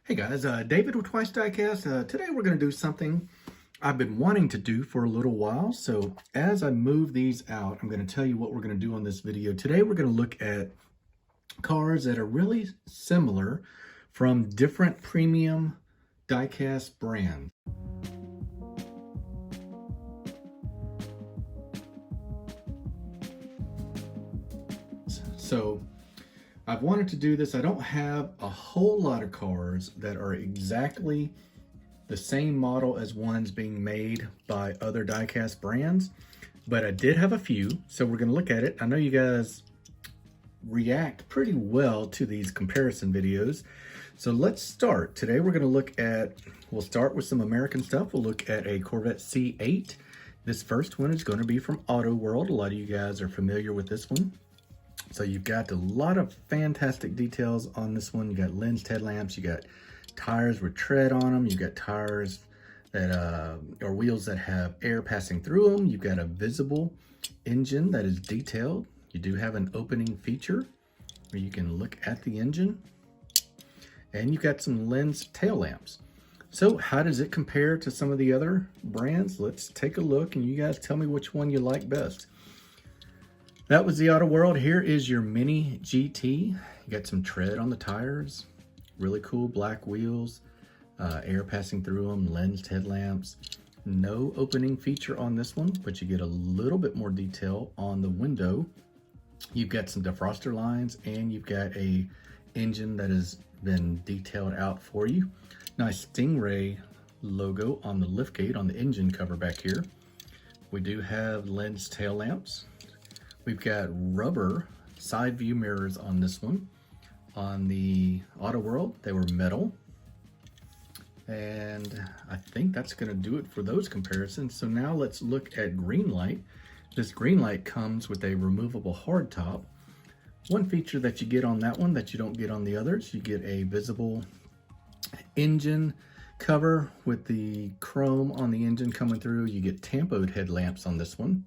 Hey guys, David with Twice Diecast. Today we're going to do something I've been wanting to do for a little while. So as I move these out, I'm going to tell you what we're going to do on this video. Today we're going to look at cars that are really similar from different premium diecast brands. So I've wanted to do this. I don't have a whole lot of cars that are exactly the same model as ones being made by other diecast brands, but I did have a few, so we're gonna look at it. I know you guys react pretty well to these comparison videos, so let's start. Today we're gonna look at, we'll start with some American stuff. We'll look at a Corvette C8. This first one is gonna be from Auto World. A lot of you guys are familiar with this one. So you've got a lot of fantastic details on this one. You got lensed headlamps, you got tires with tread on them, you got tires that or wheels that have air passing through them. You've got a visible engine that is detailed. You do have an opening feature where you can look at the engine, and you've got some lensed tail lamps. So how does it compare to some of the other brands? Let's take a look and you guys tell me which one you like best. That was the Auto World. Here is your Mini GT. You got some tread on the tires, really cool black wheels, air passing through them, lensed headlamps. No opening feature on this one, but you get a little bit more detail on the window. You've got some defroster lines, and you've got a engine that has been detailed out for you. Nice Stingray logo on the liftgate on the engine cover back here. We do have lensed tail lamps. We've got rubber side view mirrors on this one. On the Auto World, they were metal. And I think that's gonna do it for those comparisons. So now let's look at Greenlight. This Greenlight comes with a removable hardtop. One feature that you get on that one that you don't get on the others, you get a visible engine cover with the chrome on the engine coming through. You get tampoed headlamps on this one,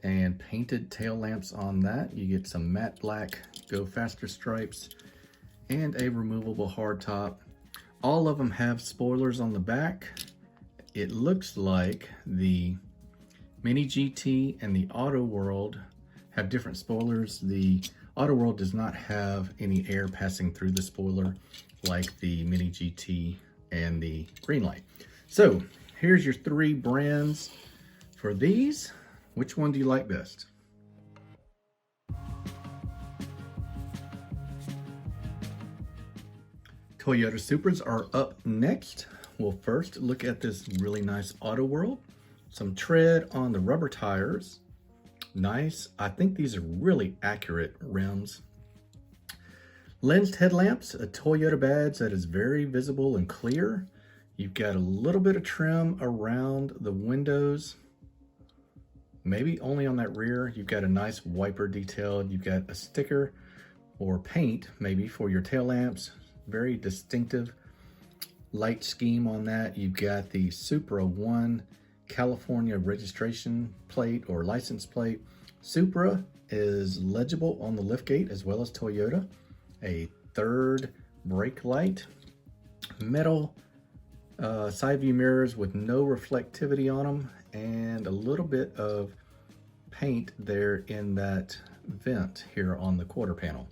and painted tail lamps on that. You get some matte black Go Faster stripes and a removable hardtop. All of them have spoilers on the back. It looks like the Mini GT and the Auto World have different spoilers. The Auto World does not have any air passing through the spoiler like the Mini GT and the Greenlight. So here's your three brands for these. Which one do you like best? Toyota Supras are up next. We'll first look at this really nice Auto World. Some tread on the rubber tires. Nice. I think these are really accurate rims. Lensed headlamps, a Toyota badge that is very visible and clear. You've got a little bit of trim around the windows. Maybe only on that rear. You've got a nice wiper detail. You've got a sticker or paint maybe for your tail lamps. Very distinctive light scheme on that. You've got the Supra 1 California registration plate or license plate. Supra is legible on the liftgate as well as Toyota. A third brake light. Metal side view mirrors with no reflectivity on them, and a little bit of paint there in that vent here on the quarter panel.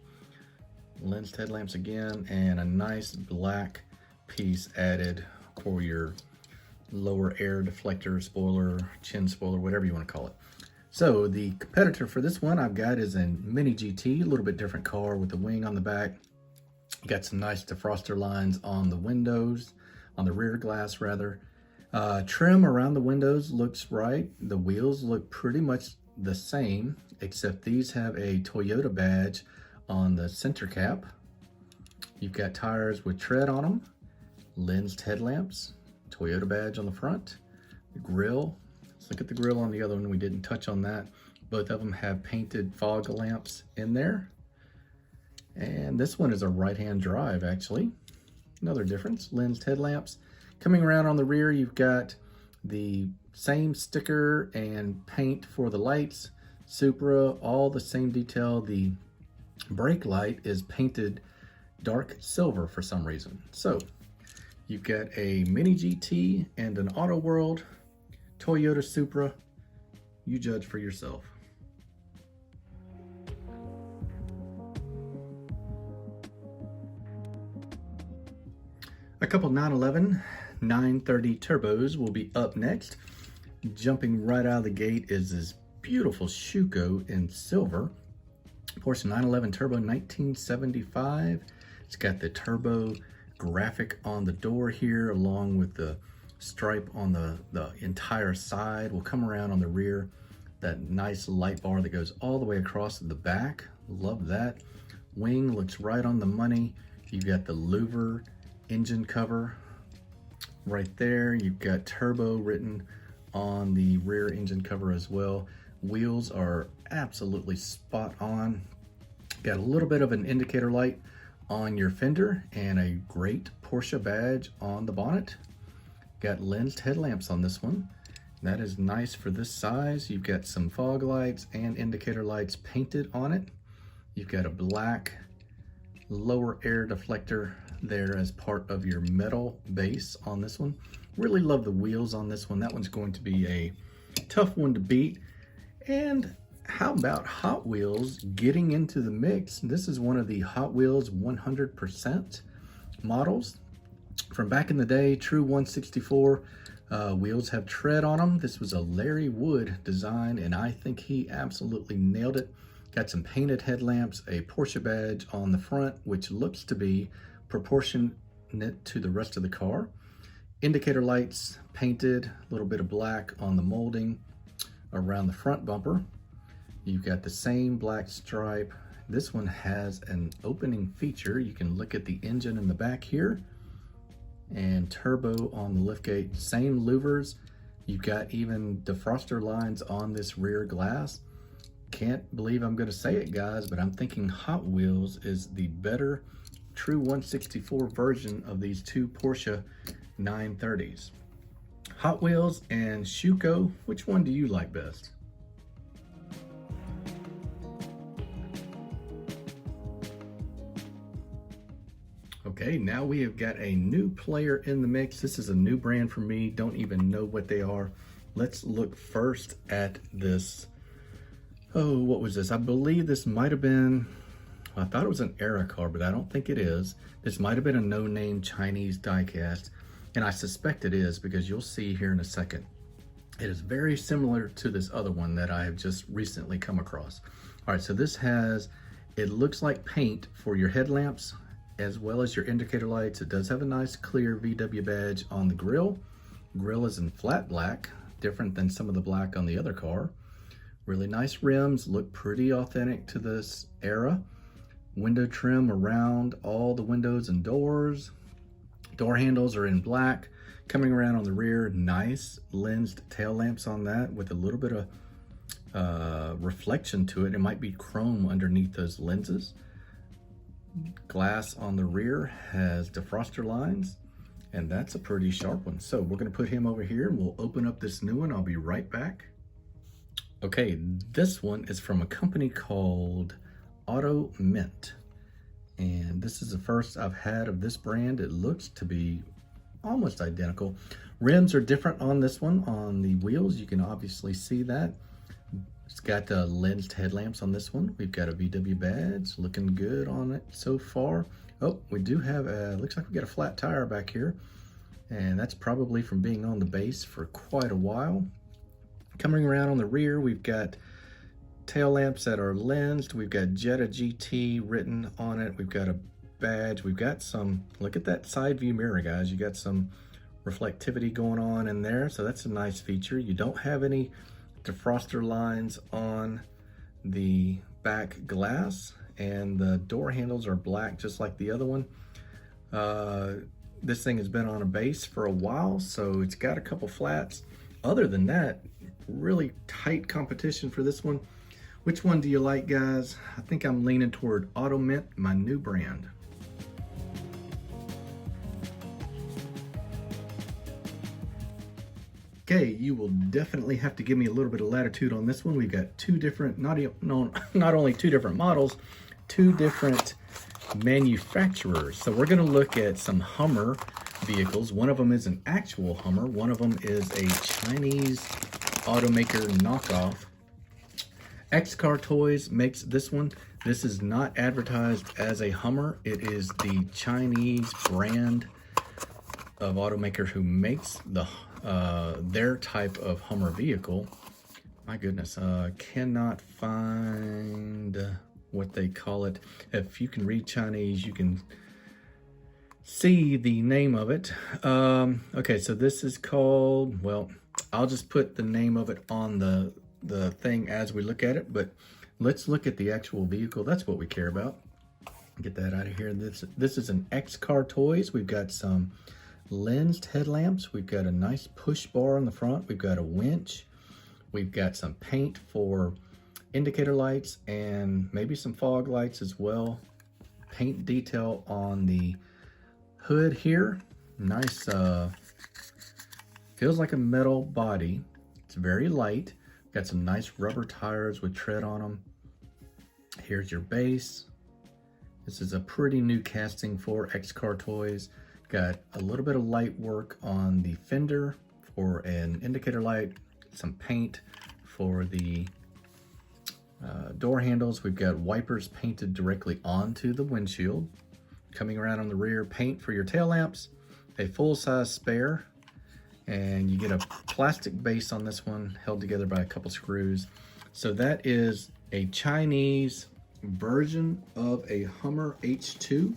Lensed headlamps again, and a nice black piece added for your lower air deflector, spoiler, chin spoiler, whatever you want to call it. So the competitor for this one I've got is a Mini GT, a little bit different car with the wing on the back. Got some nice defroster lines on the windows, on the rear glass rather. Trim around the windows looks right. The wheels look pretty much the same, except these have a Toyota badge on the center cap. You've got tires with tread on them, lensed headlamps, Toyota badge on the front. The grille, let's look at the grille on the other one. We didn't touch on that. Both of them have painted fog lamps in there. And this one is a right-hand drive actually. Another difference, lensed headlamps. Coming around on the rear, you've got the same sticker and paint for the lights. Supra, all the same detail. The brake light is painted dark silver for some reason. So you've got a Mini GT and an Auto World Toyota Supra. You judge for yourself. A couple 911 930 turbos will be up next. Jumping right out of the gate is this beautiful Schuko in silver. Porsche 911 Turbo 1975. It's got the turbo graphic on the door here, along with the stripe on the entire side. We'll come around on the rear. That nice light bar that goes all the way across the back. Love that. Wing looks right on the money. You've got the louver engine cover right there. You've got turbo written on the rear engine cover as well. Wheels are absolutely spot on. Got a little bit of an indicator light on your fender and a great Porsche badge on the bonnet. Got lensed headlamps on this one. That is nice for this size. You've got some fog lights and indicator lights painted on it. You've got a black lower air deflector there as part of your metal base on this one. Really love the wheels on this one. That one's going to be a tough one to beat. And how about Hot Wheels getting into the mix? This is one of the Hot Wheels 100% models from back in the day, true 164. Wheels have tread on them. This was a Larry Wood design, and I think he absolutely nailed it. Got some painted headlamps, a Porsche badge on the front, which looks to be proportionate to the rest of the car. Indicator lights painted, a little bit of black on the molding around the front bumper. You've got the same black stripe. This one has an opening feature. You can look at the engine in the back here, and turbo on the liftgate. Same louvers. You've got even defroster lines on this rear glass. Can't believe I'm gonna say it, guys, but I'm thinking Hot Wheels is the better true 164 version of these two Porsche 930s. Hot Wheels and Schuko, which one do you like best? Okay, now we have got a new player in the mix. This is a new brand for me. Don't even know what they are. Let's look first at this. Oh, what was this? I believe this might have been, I thought it was an Era car, but I don't think it is. This might have been a no-name Chinese diecast, and I suspect it is because you'll see here in a second. It is very similar to this other one that I have just recently come across. All right, so this has, it looks like paint for your headlamps as well as your indicator lights. It does have a nice clear VW badge on the grille. Grille is in flat black, different than some of the black on the other car. Really nice rims, look pretty authentic to this era. Window trim around all the windows and doors. Door handles are in black. Coming around on the rear, nice lensed tail lamps on that with a little bit of reflection to it. It might be chrome underneath those lenses. Glass on the rear has defroster lines, and that's a pretty sharp one. So we're gonna put him over here and we'll open up this new one. I'll be right back. Okay, this one is from a company called Auto Mint. And this is the first I've had of this brand. It looks to be almost identical. Rims are different on this one. On the wheels, you can obviously see that. It's got lensed headlamps on this one. We've got a VW badge, looking good on it so far. Oh, we do have a, looks like we got a flat tire back here. And that's probably from being on the base for quite a while. Coming around on the rear, we've got tail lamps that are lensed. We've got Jetta GT written on it. We've got a badge. We've got some, look at that side view mirror, guys. You got some reflectivity going on in there. So that's a nice feature. You don't have any defroster lines on the back glass, and the door handles are black just like the other one. This thing has been on a base for a while, so it's got a couple flats. Other than that, really tight competition for this one. Which one do you like, guys? I think I'm leaning toward Auto Mint, my new brand. Okay, you will definitely have to give me a little bit of latitude on this one. We've got two different, not only two different models, two different manufacturers. So we're going to look at some Hummer vehicles. One of them is an actual Hummer. One of them is a Chinese automaker knockoff. X-Car Toys makes this one. This is not advertised as a Hummer. It is the Chinese brand of automaker who makes the their type of Hummer vehicle. My goodness, cannot find what they call it. If you can read Chinese, you can see the name of it. Okay, so this is called, well, I'll just put the name of it on the thing as we look at it, but let's look at the actual vehicle. That's what we care about. Get that out of here. This is an X-Car Toys. We've got some lensed headlamps. We've got a nice push bar on the front. We've got a winch. We've got some paint for indicator lights and maybe some fog lights as well. Paint detail on the hood here. Nice, feels like a metal body. It's very light. Got some nice rubber tires with tread on them. Here's your base. This is a pretty new casting for X-Car Toys. Got a little bit of light work on the fender for an indicator light. Some paint for the door handles. We've got wipers painted directly onto the windshield. Coming around on the rear, paint for your tail lamps, a full-size spare, and you get a plastic base on this one held together by a couple screws. So that is a Chinese version of a Hummer H2,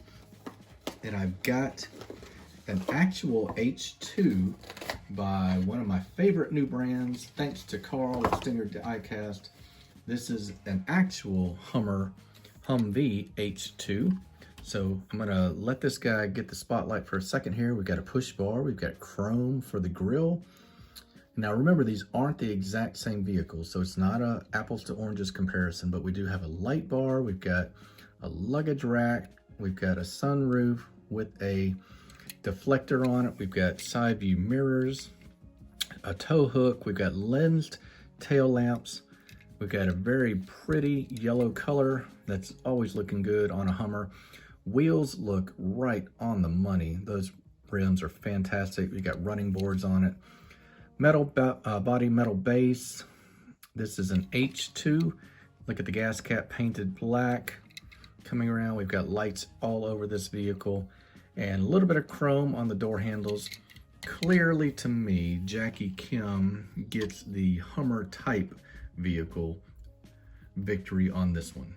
and I've got an actual H2 by one of my favorite new brands, thanks to Carl at Stinger Diecast. This is an actual Humvee H2. So I'm gonna let this guy get the spotlight for a second here. We've got a push bar, we've got chrome for the grille. Now remember, these aren't the exact same vehicles, so it's not a apples to oranges comparison, but we do have a light bar, we've got a luggage rack, we've got a sunroof with a deflector on it, we've got side view mirrors, a tow hook, we've got lensed tail lamps, we've got a very pretty yellow color that's always looking good on a Hummer. Wheels look right on the money. Those rims are fantastic. We got running boards on it. Metal body, metal base. This is an H2. Look at the gas cap painted black. Coming around, we've got lights all over this vehicle and a little bit of chrome on the door handles. Clearly to me, Jackie Kim gets the Hummer type vehicle victory on this one.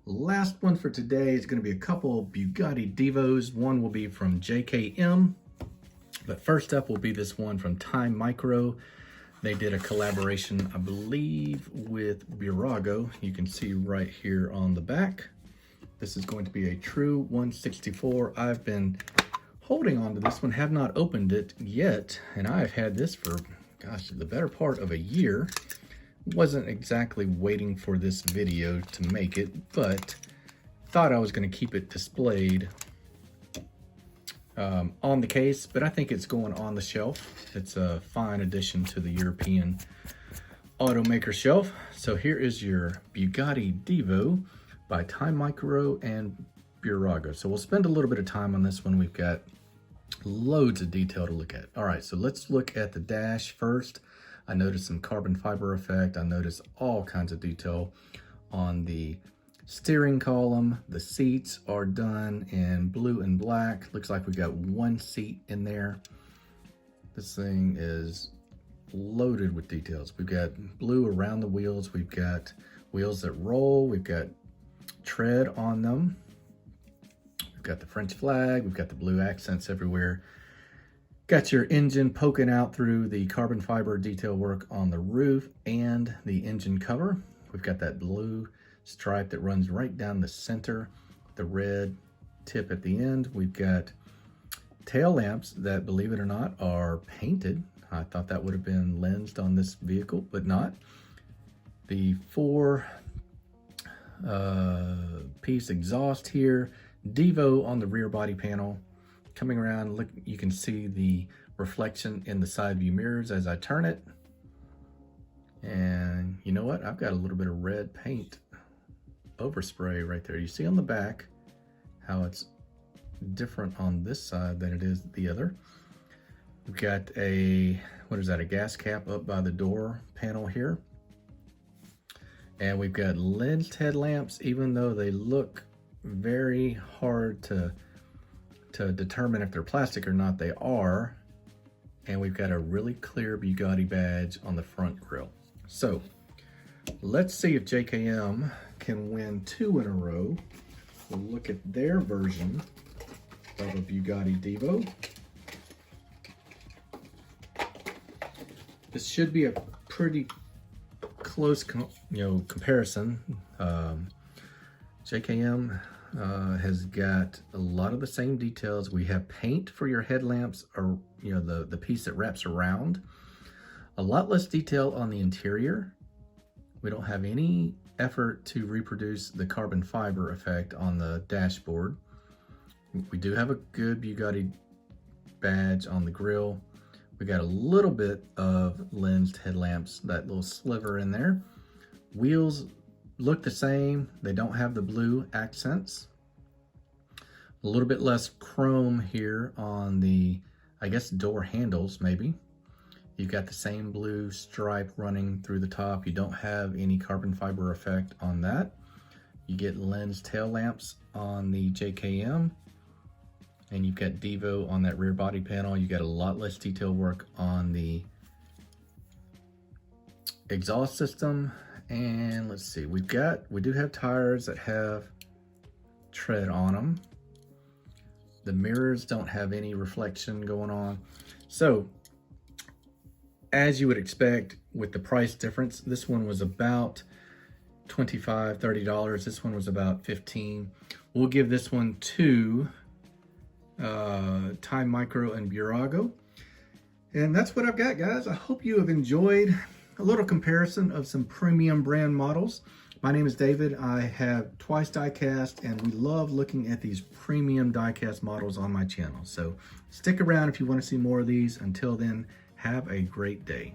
Last one for today is going to be a couple Bugatti Divos. One will be from JKM, but first up will be this one from Time Micro. They did a collaboration, I believe, with Burago. You can see right here on the back. This is going to be a true 164. I've been holding on to this one, have not opened it yet, and I've had this for, gosh, the better part of a year. Wasn't exactly waiting for this video to make it, but thought I was going to keep it displayed on the case, but I think it's going on the shelf. It's a fine addition to the European automaker shelf. So here is your Bugatti Divo by Time Micro and Burago. So we'll spend a little bit of time on this one. We've got loads of detail to look at. All right, so let's look at the dash first. I noticed some carbon fiber effect. I noticed all kinds of detail on the steering column. The seats are done in blue and black. Looks like we got one seat in there. This thing is loaded with details. We've got blue around the wheels. We've got wheels that roll. We've got tread on them. We've got the French flag. We've got the blue accents everywhere. Got your engine poking out through the carbon fiber detail work on the roof and the engine cover. We've got that blue stripe that runs right down the center, the red tip at the end. We've got tail lamps that, believe it or not, are painted. I thought that would have been lensed on this vehicle, but not. The four piece exhaust here, Divo on the rear body panel. Coming around, look, you can see the reflection in the side view mirrors as I turn it. You know what? I've got a little bit of red paint overspray right there. You see on the back how it's different on this side than it is the other. We've got a, what is that, a gas cap up by the door panel here. And we've got lensed headlamps, even though they look very hard to determine if they're plastic or not, they are. And we've got a really clear Bugatti badge on the front grille. So let's see if JKM can win 2 in a row. We'll look at their version of a Bugatti Divo. This should be a pretty close comparison. JKM has got a lot of the same details. We have paint for your headlamps, or the piece that wraps around. A lot less detail on the interior. We don't have any effort to reproduce the carbon fiber effect on the dashboard. We do have a good Bugatti badge on the grille. We got a little bit of lensed headlamps, that little sliver in there. Wheels look the same. They don't have the blue accents. A little bit less chrome here on the, I guess, door handles maybe. You've got the same blue stripe running through the top. You don't have any carbon fiber effect on that. You get lensed tail lamps on the JKM. And you've got Divo on that rear body panel. You got a lot less detail work on the exhaust system. And let's see, we do have tires that have tread on them. The mirrors don't have any reflection going on. So, as you would expect with the price difference, this one was about $25, $30. This one was about $15. We'll give this one to Time Micro and Burago. And that's what I've got, guys. I hope you have enjoyed a little comparison of some premium brand models. My name is David. I have twice Diecast, and we love looking at these premium Diecast models on my channel. So stick around if you want to see more of these. Until then, have a great day.